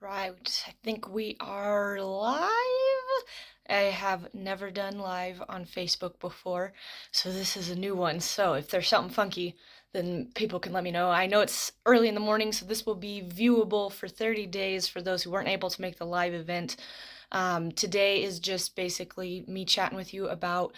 Right. I think we are live. I have never done live on Facebook before, so this is a new one. So if there's something funky, then people can let me know. I know it's early in the morning, so this will be viewable for 30 days for those who weren't able to make the live event. Today is just basically me chatting with you about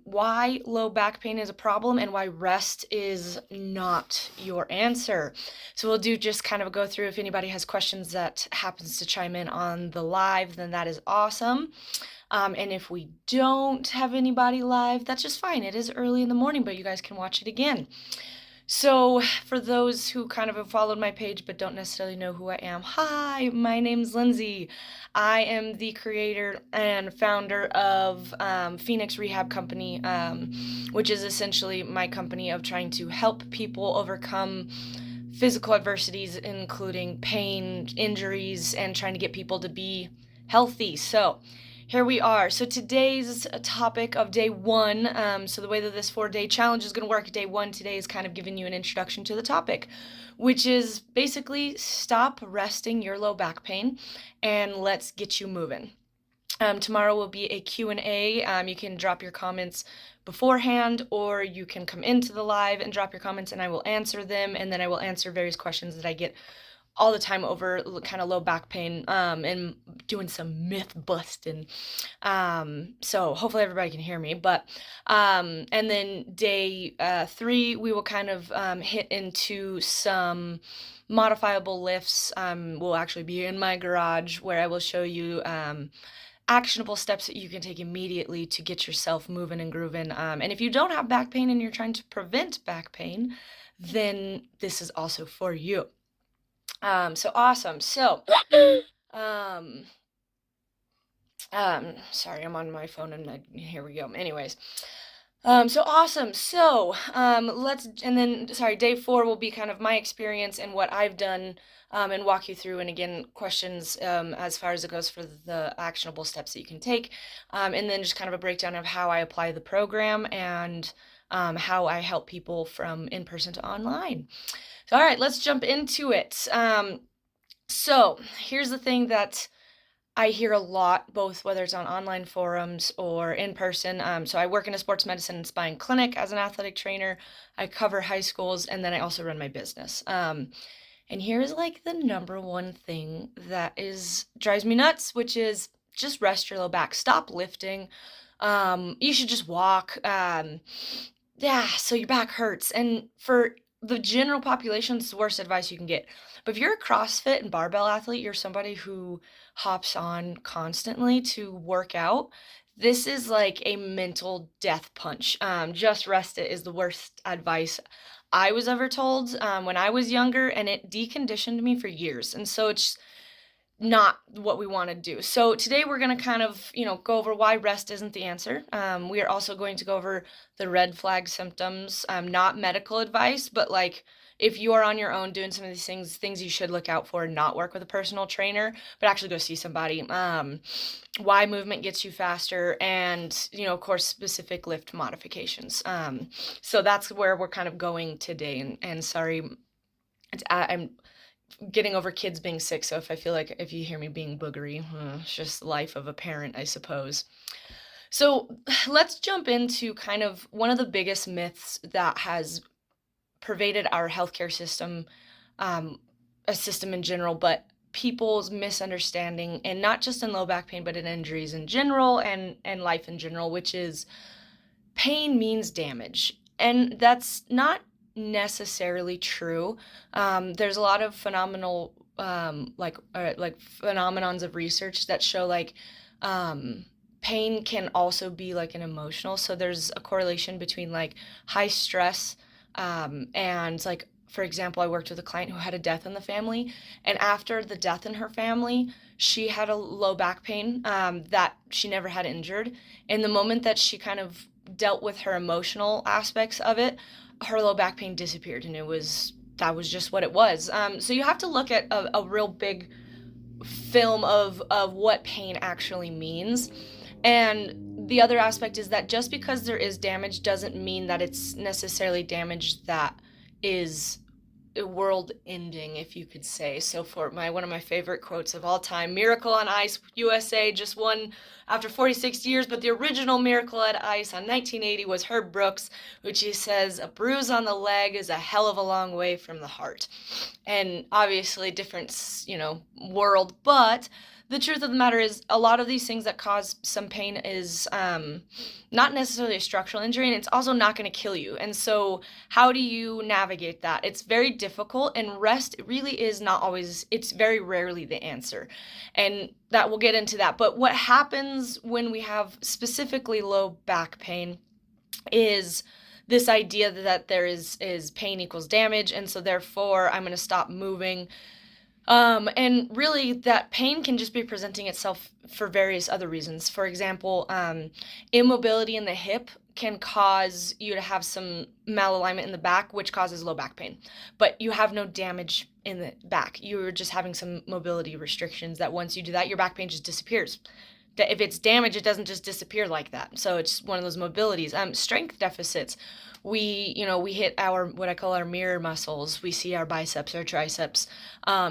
why low back pain is a problem and why rest is not your answer. So we'll do just kind of go through. If anybody has questions that happens to chime in on the live, then that is awesome. And if we don't have anybody live, that's just fine. It is early in the morning, but you guys can watch it again. So, for those who kind of have followed my page but don't necessarily know who I am, hi, my name's Lindsay. I am the creator and founder of Phoenix Rehab Company, which is essentially my company of trying to help people overcome physical adversities, including pain, injuries, and trying to get people to be healthy. So, here we are. So today's topic of day one, so the way that this 4-day challenge is going to work, day one today is kind of giving you an introduction to the topic, which is basically stop resting your low back pain and let's get you moving. Tomorrow will be a Q&A. You can drop your comments beforehand, or you can come into the live and drop your comments and I will answer them, and then I will answer various questions that I get all the time over kind of low back pain, and doing some myth busting. So hopefully everybody can hear me. But and then day 3, we will kind of hit into some modifiable lifts. We'll actually be in my garage where I will show you actionable steps that you can take immediately to get yourself moving and grooving. And if you don't have back pain and you're trying to prevent back pain, then this is also for you. So awesome. So, um, sorry, I'm on my phone and here we go. Anyways, so awesome. So, day 4 will be kind of my experience and what I've done, and walk you through, and again, questions, as far as it goes for the actionable steps that you can take, and then just kind of a breakdown of how I apply the program and, how I help people from in-person to online. So, all right, let's jump into it. So here's the thing that I hear a lot, both whether it's on online forums or in person. So I work in a sports medicine and spine clinic as an athletic trainer. I cover high schools, and then I also run my business. And here's like the number one thing that drives me nuts, which is just rest your low back. Stop lifting. You should just walk. Yeah, so your back hurts. And for the general population, it's the worst advice you can get. But if you're a CrossFit and barbell athlete, you're somebody who hops on constantly to work out, this is like a mental death punch. Just rest it is the worst advice I was ever told, when I was younger, and it deconditioned me for years. And so it's not what we want to do. So today we're going to kind of, go over why rest isn't the answer. We are also going to go over the red flag symptoms, not medical advice, but like if you are on your own doing some of these things you should look out for, not work with a personal trainer, but actually go see somebody. Why movement gets you faster, and, of course, specific lift modifications. So that's where we're kind of going today. And sorry, I'm getting over kids being sick, so if you hear me being boogery, it's just life of a parent, I suppose. So let's jump into kind of one of the biggest myths that has pervaded our healthcare system, a system in general, but people's misunderstanding, and not just in low back pain, but in injuries in general and life in general, which is pain means damage. And that's not necessarily true. There's a lot of phenomenons of research that show pain can also be like an emotional. So there's a correlation between like high stress, and like, for example, I worked with a client who had a death in the family, and after the death in her family, she had a low back pain, that she never had injured. And the moment that she kind of dealt with her emotional aspects of it, her low back pain disappeared, and that was just what it was. So you have to look at a real big film of what pain actually means. And the other aspect is that just because there is damage doesn't mean that it's necessarily damage that is world ending, if you could say. So for one of my favorite quotes of all time, Miracle on Ice USA just won after 46 years, but the original Miracle on Ice on 1980 was Herb Brooks, which he says, "A bruise on the leg is a hell of a long way from the heart." And obviously different, world, but the truth of the matter is a lot of these things that cause some pain is not necessarily a structural injury, and it's also not going to kill you. And so how do you navigate that? It's very difficult, and rest really is not always, it's very rarely the answer. And that we'll get into that. But what happens when we have specifically low back pain is this idea that there is pain equals damage, and so therefore I'm going to stop moving. And really, that pain can just be presenting itself for various other reasons. For example, immobility in the hip can cause you to have some malalignment in the back, which causes low back pain. But you have no damage in the back. You're just having some mobility restrictions that once you do that, your back pain just disappears. If it's damaged, it doesn't just disappear like that. So it's one of those mobilities. Strength deficits. We hit our, what I call our mirror muscles. We see our biceps, our triceps,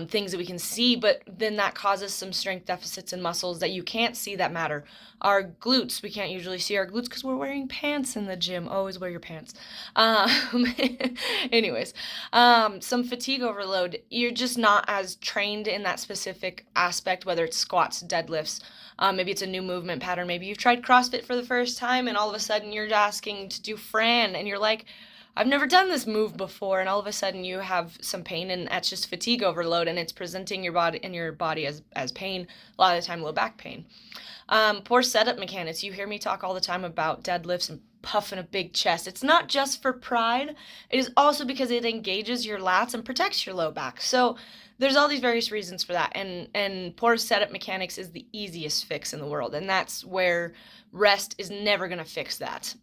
things that we can see, but then that causes some strength deficits in muscles that you can't see that matter. Our glutes, we can't usually see our glutes because we're wearing pants in the gym. Always wear your pants. Anyways, some fatigue overload. You're just not as trained in that specific aspect, whether it's squats, deadlifts, maybe it's a new movement pattern. Maybe you've tried CrossFit for the first time and all of a sudden you're asking to do Fran and you're like, I've never done this move before, and all of a sudden you have some pain, and that's just fatigue overload, and it's presenting your body as pain, a lot of the time low back pain. Poor setup mechanics. You hear me talk all the time about deadlifts and puffing a big chest. It's not just for pride, it is also because it engages your lats and protects your low back. So there's all these various reasons for that, and poor setup mechanics is the easiest fix in the world, and that's where rest is never going to fix that.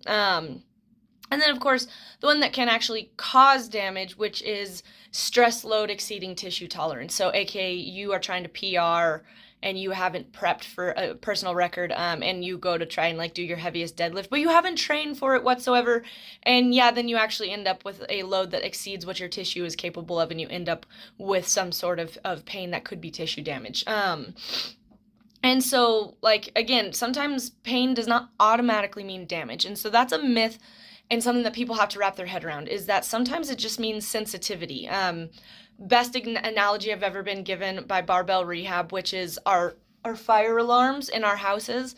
And then, of course, the one that can actually cause damage, which is stress load exceeding tissue tolerance. So, aka you are trying to PR and you haven't prepped for a personal record, and you go to try and do your heaviest deadlift, but you haven't trained for it whatsoever. And yeah, then you actually end up with a load that exceeds what your tissue is capable of, and you end up with some sort of pain that could be tissue damage. And so, again, sometimes pain does not automatically mean damage. And so that's a myth. And something that people have to wrap their head around is that sometimes it just means sensitivity. Best analogy I've ever been given by barbell rehab, which is our fire alarms in our houses.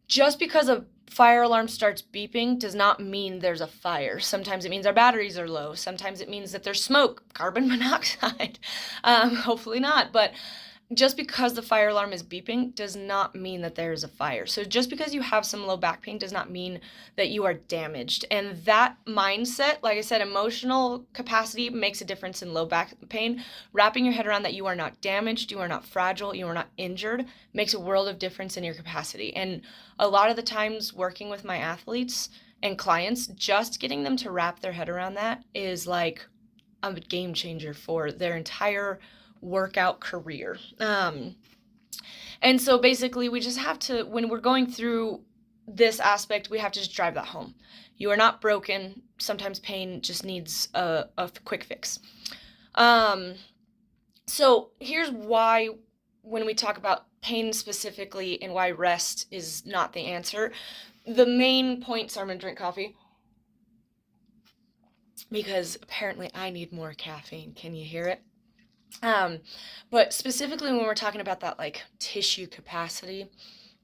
Just because a fire alarm starts beeping does not mean there's a fire. Sometimes it means our batteries are low. Sometimes it means that there's smoke, carbon monoxide. Hopefully not, but just because the fire alarm is beeping does not mean that there is a fire. So just because you have some low back pain does not mean that you are damaged. And that mindset, like I said, emotional capacity makes a difference in low back pain. Wrapping your head around that you are not damaged, you are not fragile, you are not injured, makes a world of difference in your capacity. And a lot of the times working with my athletes and clients, just getting them to wrap their head around that is like a game changer for their entire workout career. And so basically we just have to, when we're going through this aspect, we have to just drive that home. You are not broken. Sometimes pain just needs a quick fix. So here's why, when we talk about pain specifically and why rest is not the answer, the main point, sorry, I'm gonna drink coffee because apparently I need more caffeine. Can you hear it? But specifically when we're talking about that tissue capacity,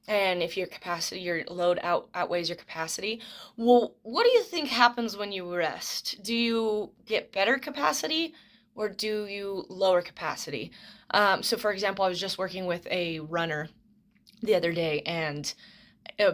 and if your load outweighs your capacity, well, what do you think happens when you rest? Do you get better capacity or do you lower capacity? So for example, I was just working with a runner the other day, and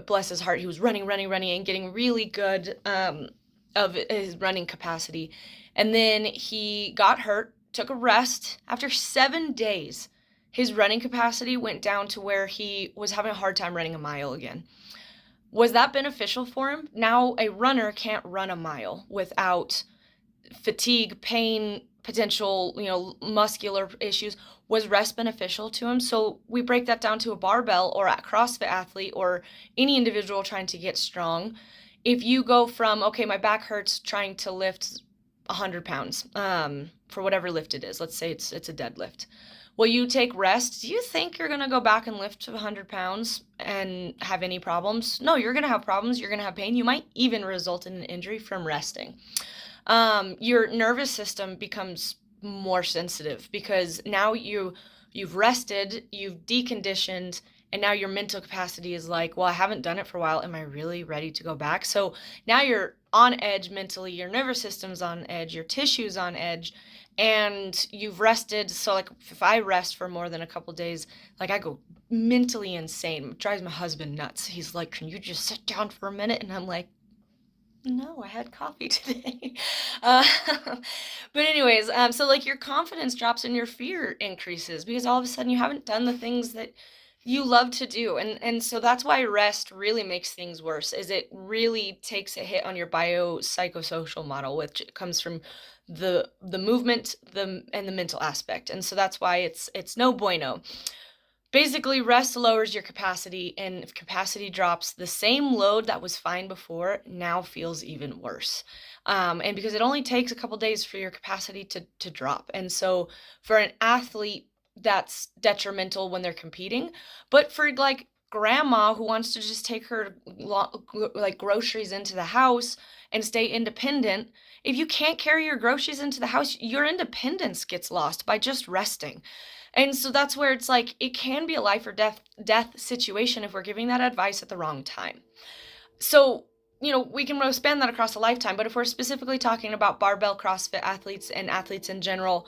bless his heart, he was running and getting really good of his running capacity. And then he got hurt, took a rest. After 7 days, his running capacity went down to where he was having a hard time running a mile again. Was that beneficial for him? Now a runner can't run a mile without fatigue, pain, potential, muscular issues. Was rest beneficial to him? So we break that down to a barbell or a CrossFit athlete or any individual trying to get strong. If you go from, okay, my back hurts trying to lift 100 pounds, for whatever lift it is. Let's say it's a deadlift. Will you take rest? Do you think you're going to go back and lift 100 pounds and have any problems? No, you're going to have problems. You're going to have pain. You might even result in an injury from resting. Your nervous system becomes more sensitive because now you've rested, you've deconditioned, and now your mental capacity is like, well, I haven't done it for a while. Am I really ready to go back? So now you're on edge mentally, your nervous system's on edge, your tissue's on edge, and you've rested. So like if I rest for more than a couple days, like I go mentally insane. It drives my husband nuts. He's like, can you just sit down for a minute? And I'm like, no, I had coffee today. Uh, but anyways, so like your confidence drops and your fear increases because all of a sudden you haven't done the things that you love to do. And so that's why rest really makes things worse, is it really takes a hit on your biopsychosocial model, which comes from the movement, and the mental aspect. And so that's why it's no bueno. Basically, rest lowers your capacity, and if capacity drops, the same load that was fine before now feels even worse. And because it only takes a couple days for your capacity to drop. And so for an athlete, that's detrimental when they're competing. But for like grandma who wants to just take her like groceries into the house and stay independent, if you can't carry your groceries into the house, your independence gets lost by just resting. And so that's where it's like it can be a life or death situation if we're giving that advice at the wrong time. So, we can span that across a lifetime, but if we're specifically talking about barbell CrossFit athletes and athletes in general,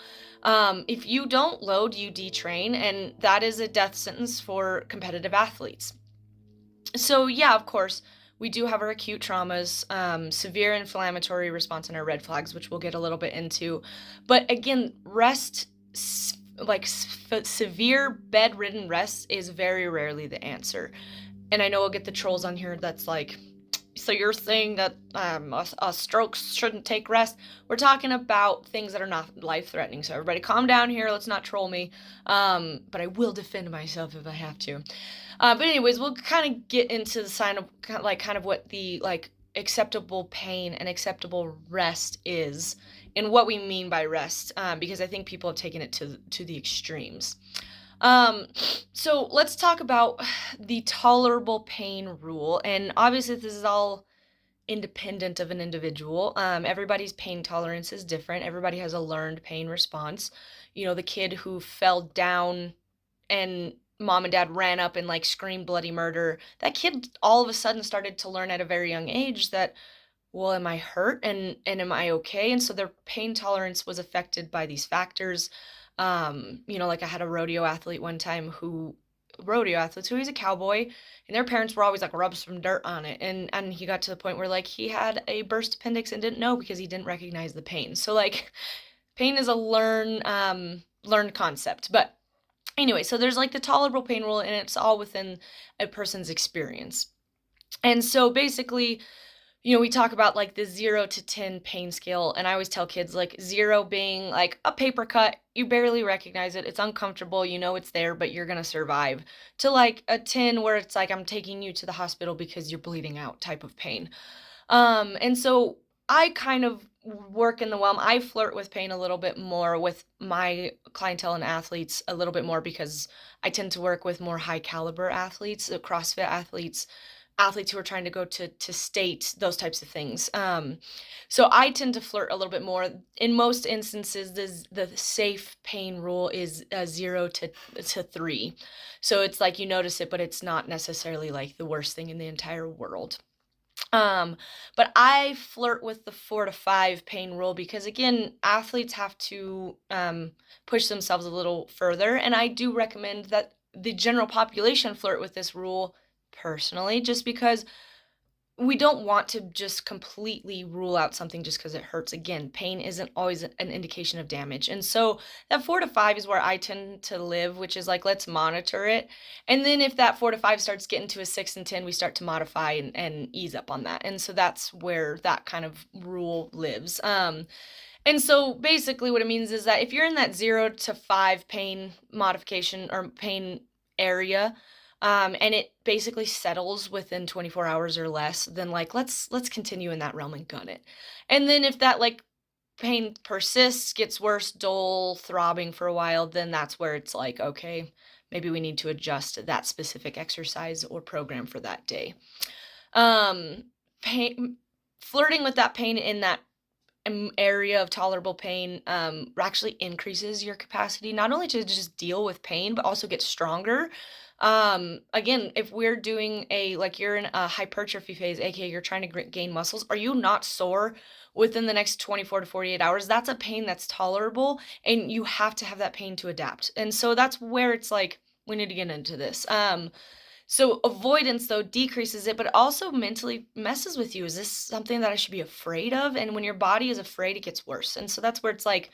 if you don't load, you detrain, and that is a death sentence for competitive athletes. So yeah, of course, we do have our acute traumas, severe inflammatory response, and our red flags, which we'll get a little bit into. But again, rest, severe bedridden rest is very rarely the answer. And I know we'll get the trolls on here that's like, so you're saying that a stroke shouldn't take rest? We're talking about things that are not life-threatening. So everybody calm down here. Let's not troll me. But I will defend myself if I have to. But anyways, we'll kind of get into the sign of kind of what the acceptable pain and acceptable rest is, and what we mean by rest, because I think people have taken it to the extremes. So let's talk about the tolerable pain rule. And obviously this is all independent of an individual. Everybody's pain tolerance is different. Everybody has a learned pain response. The kid who fell down and mom and dad ran up and screamed bloody murder, that kid all of a sudden started to learn at a very young age that, well, am I hurt and am I okay? And so their pain tolerance was affected by these factors. I had a rodeo athlete one time he's a cowboy, and their parents were always rub some dirt on it. And he got to the point where he had a burst appendix and didn't know because he didn't recognize the pain. So pain is a learned concept. But anyway, so there's the tolerable pain rule, and it's all within a person's experience. And so basically, we talk about the 0 to 10 pain scale, and I always tell kids 0 being a paper cut, you barely recognize it, it's uncomfortable, it's there, but you're gonna survive, to a 10 where it's I'm taking you to the hospital because you're bleeding out type of pain. And so I kind of work in the realm, I flirt with pain a little bit more with my clientele and athletes a little bit more because I tend to work with more high caliber athletes, CrossFit athletes who are trying to go to state, those types of things. So I tend to flirt a little bit more. In most instances, the safe pain rule is 0 to 3. So it's you notice it, but it's not necessarily the worst thing in the entire world. But I flirt with the 4 to 5 pain rule because, again, athletes have to push themselves a little further. And I do recommend that the general population flirt with this rule personally, just because we don't want to just completely rule out something just because it hurts. Again, pain isn't always an indication of damage. And so that 4 to 5 is where I tend to live, which is let's monitor it. And then if that 4 to 5 starts getting to a 6 and 10, we start to modify and ease up on that. And so that's where that kind of rule lives. And so basically what it means is that if you're in that 0 to 5 pain modification or pain area, and it basically settles within 24 hours or less, then let's continue in that realm and gun it. And then if that pain persists, gets worse, dull, throbbing for a while, then that's where it's like, okay, maybe we need to adjust that specific exercise or program for that day. Um, pain, flirting with that pain in that area of tolerable pain actually increases your capacity not only to just deal with pain but also get stronger. Again, if we're doing like you're in a hypertrophy phase, aka you're trying to gain muscles, are you not sore within the next 24 to 48 hours? That's a pain that's tolerable, and you have to have that pain to adapt. And so that's where it's like we need to get into this. So avoidance though decreases it, but also mentally messes with you. Is this something that I should be afraid of? And when your body is afraid, it gets worse. And so that's where it's like,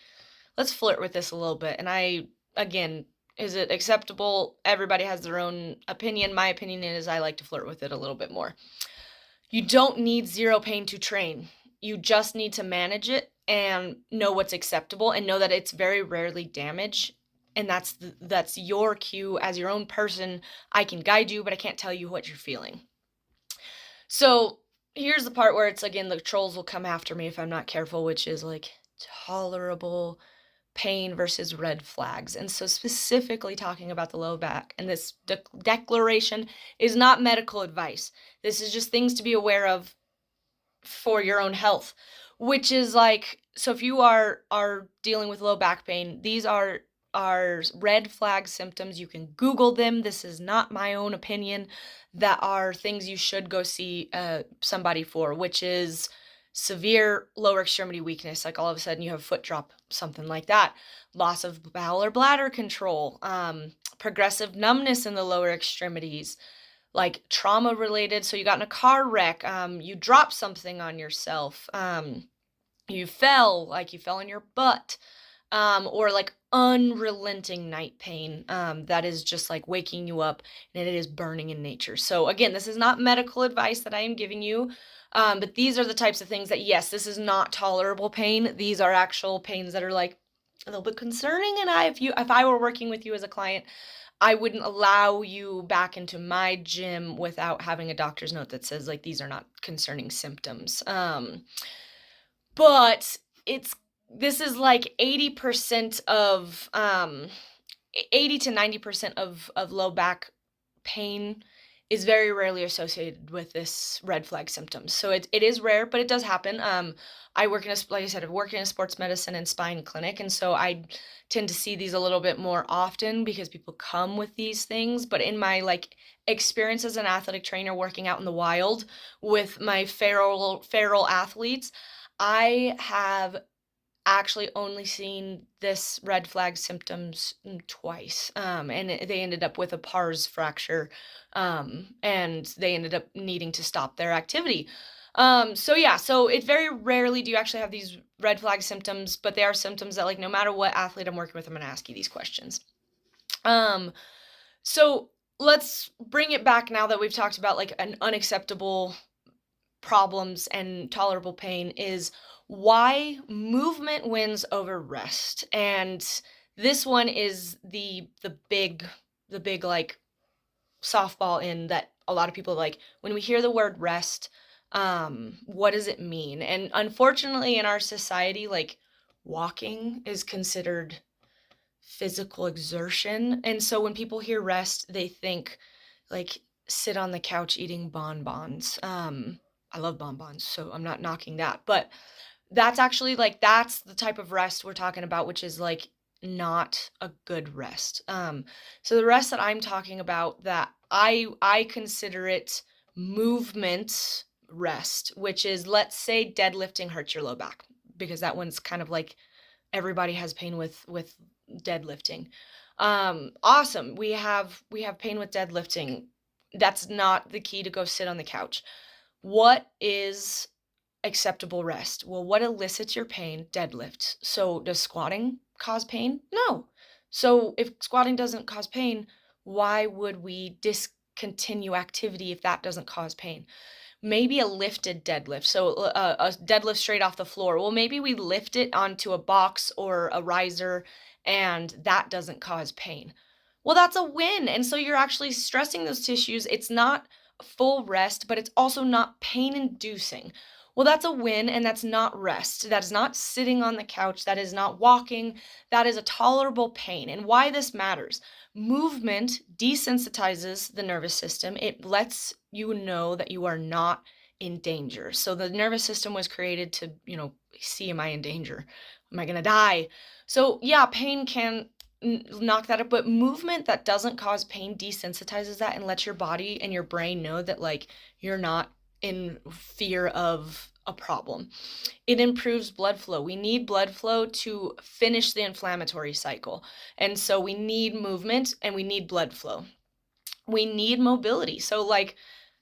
let's flirt with this a little bit. And again, is it acceptable? Everybody has their own opinion. My opinion is I like to flirt with it a little bit more. You don't need zero pain to train. You just need to manage it and know what's acceptable and know that it's very rarely damage. And that's your cue as your own person. I can guide you, but I can't tell you what you're feeling. So here's the part where it's, again, the trolls will come after me if I'm not careful, which is like tolerable pain versus red flags. And so specifically talking about the low back, and this declaration is not medical advice. This is just things to be aware of for your own health, which is like, so if you are dealing with low back pain, these are red flag symptoms. You can Google them. This is not my own opinion. That are things you should go see somebody for, which is severe lower extremity weakness, like all of a sudden you have foot drop, something like that, loss of bowel or bladder control, progressive numbness in the lower extremities, like trauma related. So you got in a car wreck, you dropped something on yourself, you fell on your butt, or like unrelenting night pain that is just like waking you up and it is burning in nature. So again, this is not medical advice that I am giving you, but these are the types of things that, yes, this is not tolerable pain. These are actual pains that are like a little bit concerning. And if I were working with you as a client, I wouldn't allow you back into my gym without having a doctor's note that says like these are not concerning symptoms. But this is like 80% of 80 to 90% of low back pain is very rarely associated with this red flag symptoms. So it is rare, but it does happen. I work like I said, I work in a sports medicine and spine clinic, and so I tend to see these a little bit more often because people come with these things. But in my like experience as an athletic trainer working out in the wild with my feral athletes, I have actually only seen this red flag symptoms twice, and they ended up with a pars fracture, and they ended up needing to stop their activity. So it very rarely do you actually have these red flag symptoms, but they are symptoms that, like, no matter what athlete I'm working with, I'm going to ask you these questions. So let's bring it back now that we've talked about like an unacceptable problems and tolerable pain is why movement wins over rest. And this one is the big like softball in that a lot of people like when we hear the word rest, what does it mean? And unfortunately in our society, like walking is considered physical exertion. And so when people hear rest, they think like sit on the couch eating bonbons. I love bonbons, so I'm not knocking that, but that's actually like that's the type of rest we're talking about, which is like not a good rest. So the rest that I'm talking about, that I consider it movement rest, which is, let's say deadlifting hurts your low back, because that one's kind of like everybody has pain with deadlifting. Awesome. We have pain with deadlifting. That's not the key to go sit on the couch. What is acceptable rest? Well, what elicits your pain? Deadlift. So does squatting cause pain? No. So if squatting doesn't cause pain, why would we discontinue activity if that doesn't cause pain? Maybe a lifted deadlift. So a deadlift straight off the floor. Well, maybe we lift it onto a box or a riser and that doesn't cause pain. Well, that's a win. And so you're actually stressing those tissues. It's not full rest, but it's also not pain inducing. Well, that's a win, and that's not rest. That is not sitting on the couch. That is not walking. That is a tolerable pain. And why this matters: movement desensitizes the nervous system. It lets you know that you are not in danger. So the nervous system was created to, see, am I in danger? Am I going to die? So, yeah, pain can knock that up, but movement that doesn't cause pain desensitizes that and lets your body and your brain know that, like, you're not in fear of a problem. It improves blood flow. We need blood flow to finish the inflammatory cycle. And so we need movement and we need blood flow. We need mobility. So, like,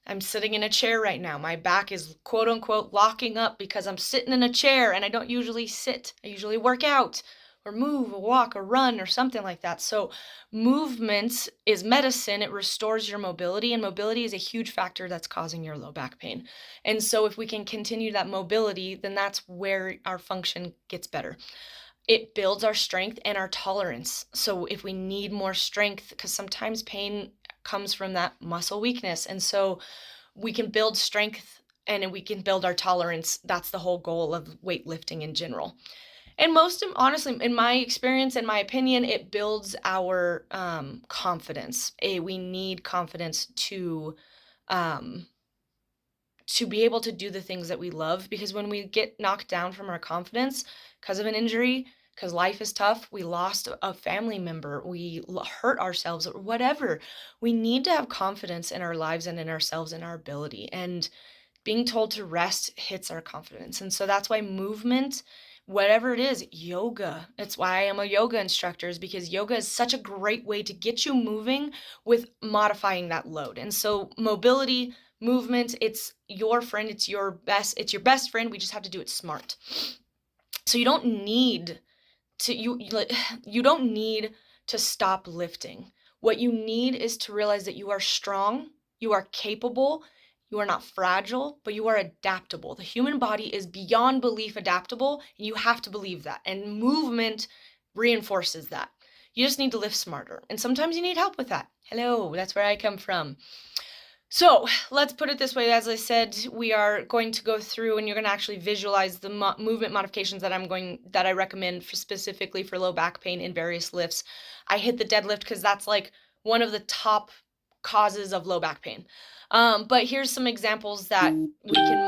I'm sitting in a chair right now. My back is quote unquote locking up because I'm sitting in a chair, and I don't usually sit. I usually work out or move or walk or run or something like that. So movement is medicine. It restores your mobility, and mobility is a huge factor that's causing your low back pain. And so if we can continue that mobility, then that's where our function gets better. It builds our strength and our tolerance. So if we need more strength, because sometimes pain comes from that muscle weakness, and so we can build strength and we can build our tolerance. That's the whole goal of weightlifting in general. And honestly, in my experience, in my opinion, it builds our confidence. We need confidence um, to be able to do the things that we love, because when we get knocked down from our confidence because of an injury, because life is tough, we lost a family member, we hurt ourselves, or whatever, we need to have confidence in our lives and in ourselves and our ability. And being told to rest hits our confidence. And so that's why movement, whatever it is, yoga, it's why I am a yoga instructor, is because yoga is such a great way to get you moving with modifying that load. And so mobility, movement, it's your friend, it's your best friend. We just have to do it smart. So you don't need you don't need to stop lifting. What you need is to realize that you are strong, you are capable, you are not fragile, but you are adaptable. The human body is beyond belief adaptable, and you have to believe that. And movement reinforces that. You just need to lift smarter. And sometimes you need help with that. Hello, that's where I come from. So let's put it this way. As I said, we are going to go through, and you're going to actually visualize the movement modifications that I recommend specifically for low back pain in various lifts. I hit the deadlift because that's like one of the top causes of low back pain. But here's some examples that we can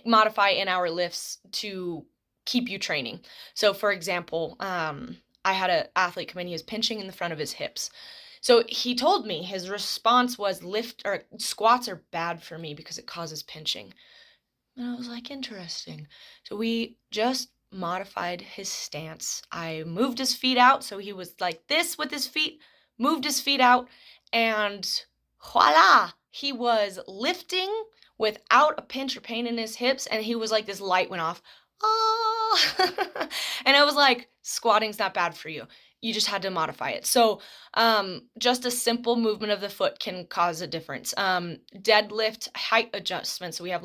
modify in our lifts to keep you training. So for example, I had an athlete come in, he was pinching in the front of his hips. So he told me his response was squats are bad for me because it causes pinching. And I was like, interesting. So we just modified his stance. I moved his feet out. So he was like this with his feet, moved his feet out, and voila, he was lifting without a pinch or pain in his hips. And he was like, this light went off. Oh, and I was like, squatting's not bad for you. You just had to modify it. So just a simple movement of the foot can cause a difference. Deadlift height adjustment. So we have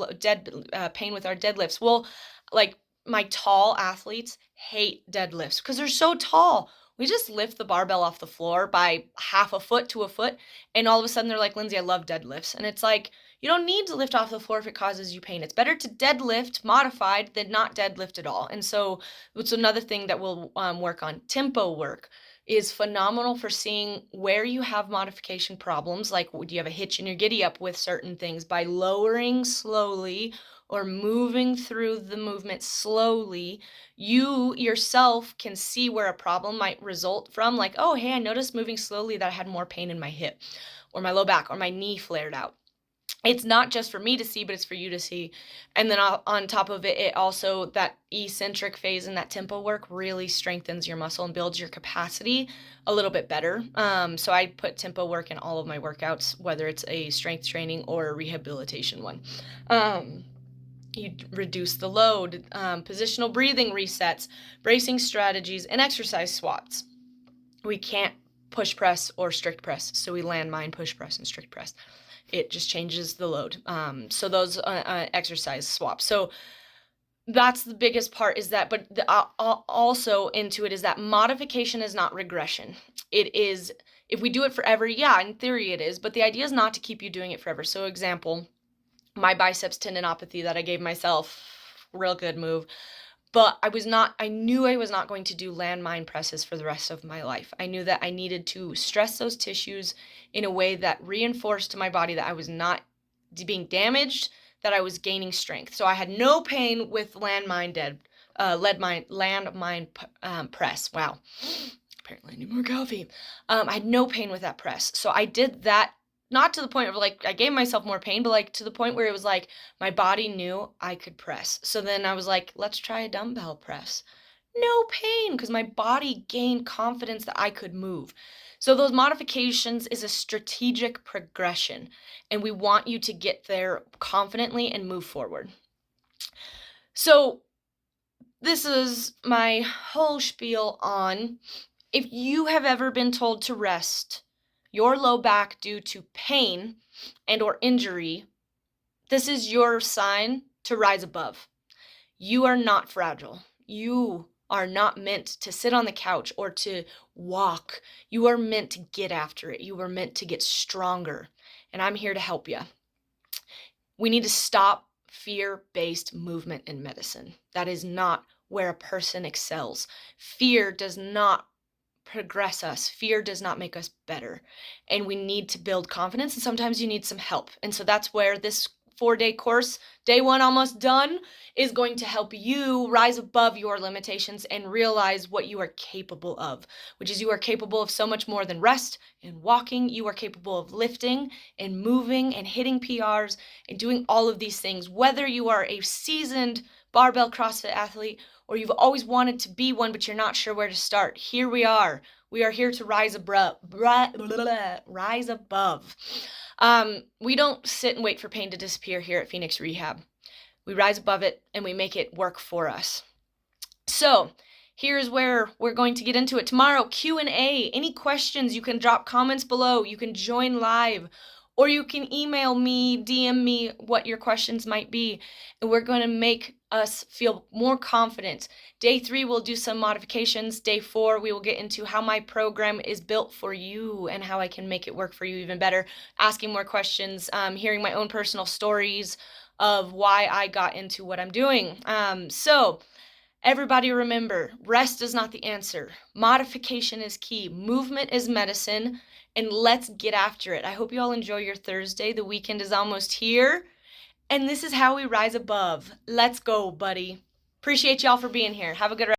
pain with our deadlifts. Well, like my tall athletes hate deadlifts because they're so tall. We just lift the barbell off the floor by half a foot to a foot, and all of a sudden they're like, Lindsay, I love deadlifts. And it's like, you don't need to lift off the floor if it causes you pain. It's better to deadlift modified than not deadlift at all. And so it's another thing that we'll work on. Tempo work is phenomenal for seeing where you have modification problems, like do you have a hitch in your giddy up with certain things. By lowering slowly or moving through the movement slowly, you yourself can see where a problem might result from, like, oh, hey, I noticed moving slowly that I had more pain in my hip or my low back or my knee flared out. It's not just for me to see, but it's for you to see. And then on top of it, it also, that eccentric phase and that tempo work really strengthens your muscle and builds your capacity a little bit better. So I put tempo work in all of my workouts, whether it's a strength training or a rehabilitation one. You reduce the load, positional breathing resets, bracing strategies, and exercise swaps. We can't push press or strict press, so we landmine, push press, and strict press. It just changes the load. So those exercise swaps. So that's the biggest part, is that, but also into it is that modification is not regression. It is, if we do it forever, yeah, in theory it is, but the idea is not to keep you doing it forever. So example, my biceps tendinopathy that I gave myself. Real good move. But I knew I was not going to do landmine presses for the rest of my life. I knew that I needed to stress those tissues in a way that reinforced to my body that I was not being damaged, that I was gaining strength. So I had no pain with landmine press. Wow. Apparently I need more coffee. I had no pain with that press. So I did that, not to the point of like, I gave myself more pain, but like to the point where it was like, my body knew I could press. So then I was like, let's try a dumbbell press. No pain, because my body gained confidence that I could move. So those modifications is a strategic progression, and we want you to get there confidently and move forward. So this is my whole spiel on, if you have ever been told to rest your low back due to pain and or injury, this is your sign to rise above. You are not fragile. You are not meant to sit on the couch or to walk. You are meant to get after it. You are meant to get stronger. And I'm here to help you. We need to stop fear-based movement in medicine. That is not where a person excels. Fear does not progress us. Fear does not make us better. And we need to build confidence, and sometimes you need some help. And so that's where this 4-day course, day 1 almost done, is going to help you rise above your limitations and realize what you are capable of, which is you are capable of so much more than rest and walking. You are capable of lifting and moving and hitting PRs and doing all of these things, whether you are a seasoned barbell CrossFit athlete or you've always wanted to be one, but you're not sure where to start. Here we are. We are here to rise above. We don't sit and wait for pain to disappear here at Phoenix Rehab. We rise above it and we make it work for us. So here's where we're going to get into it tomorrow. Q&A. Any questions, you can drop comments below. You can join live, or you can email me, DM me what your questions might be, and we're going to make us feel more confident. Day 3, we'll do some modifications. Day 4, we will get into how my program is built for you and how I can make it work for you even better, asking more questions, hearing my own personal stories of why I got into what I'm doing. So everybody remember, rest is not the answer. Modification is key. Movement is medicine. And let's get after it. I hope you all enjoy your Thursday. The weekend is almost here. And this is how we rise above. Let's go, buddy. Appreciate y'all for being here. Have a good rest.